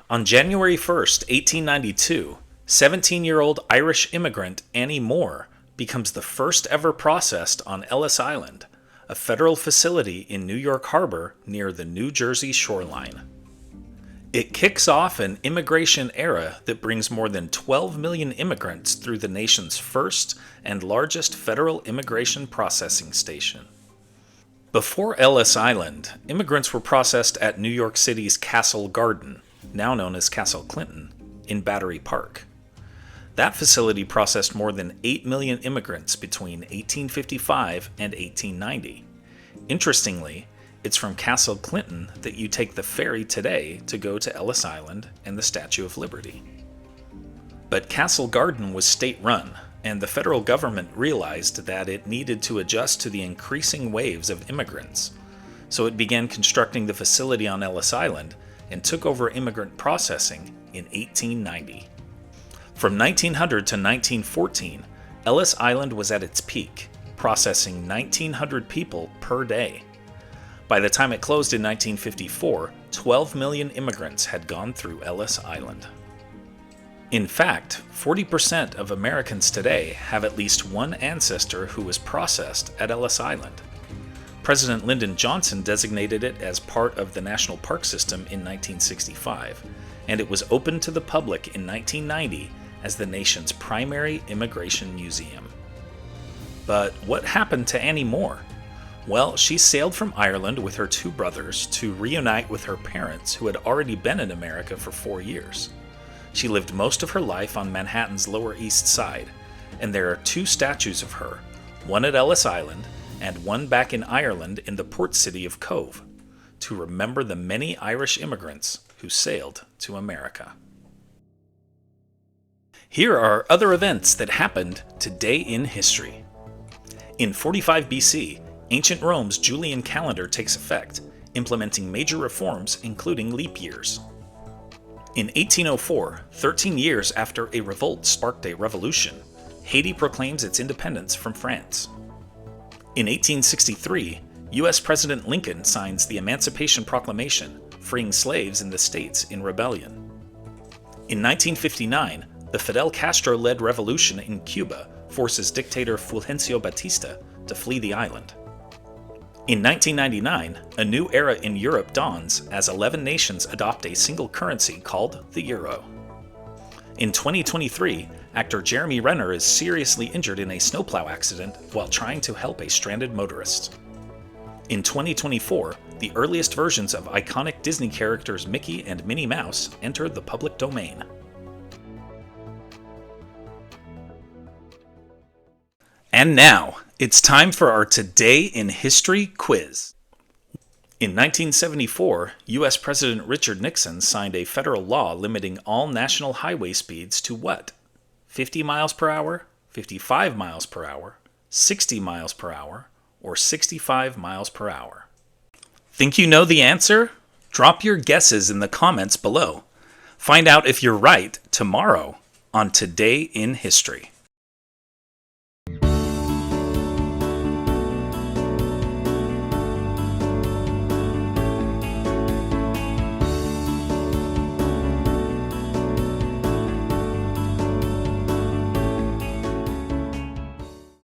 On January 1st, 1892, 17-year-old Irish immigrant Annie Moore becomes the first ever processed on Ellis Island, a federal facility in New York Harbor near the New Jersey shoreline. It kicks off an immigration era that brings more than 12 million immigrants through the nation's first and largest federal immigration processing station. Before Ellis Island, immigrants were processed at New York City's Castle Garden, now known as Castle Clinton, in Battery Park. That facility processed more than 8 million immigrants between 1855 and 1890. Interestingly, it's from Castle Clinton that you take the ferry today to go to Ellis Island and the Statue of Liberty. But Castle Garden was state-run, and the federal government realized that it needed to adjust to the increasing waves of immigrants. So it began constructing the facility on Ellis Island and took over immigrant processing in 1890. From 1900 to 1914, Ellis Island was at its peak, processing 1,900 people per day. By the time it closed in 1954, 12 million immigrants had gone through Ellis Island. In fact, 40% of Americans today have at least one ancestor who was processed at Ellis Island. President Lyndon Johnson designated it as part of the National Park System in 1965, and it was opened to the public in 1990 as the nation's primary immigration museum. But what happened to Annie Moore? Well, she sailed from Ireland with her two brothers to reunite with her parents who had already been in America for 4 years. She lived most of her life on Manhattan's Lower East Side, and there are two statues of her, one at Ellis Island and one back in Ireland in the port city of Cove, to remember the many Irish immigrants who sailed to America. Here are other events that happened today in history. In 45 BC, ancient Rome's Julian calendar takes effect, implementing major reforms including leap years. In 1804, 13 years after a revolt sparked a revolution, Haiti proclaims its independence from France. In 1863, U.S. President Lincoln signs the Emancipation Proclamation, freeing slaves in the states in rebellion. In 1959, the Fidel Castro-led revolution in Cuba forces dictator Fulgencio Batista to flee the island. In 1999, a new era in Europe dawns as 11 nations adopt a single currency called the euro. In 2023, actor Jeremy Renner is seriously injured in a snowplow accident while trying to help a stranded motorist. In 2024, the earliest versions of iconic Disney characters Mickey and Minnie Mouse enter the public domain. And now, it's time for our Today in History quiz. In 1974, U.S. President Richard Nixon signed a federal law limiting all national highway speeds to what? 50 miles per hour, 55 miles per hour, 60 miles per hour, or 65 miles per hour? Think you know the answer? Drop your guesses in the comments below. Find out if you're right tomorrow on Today in History.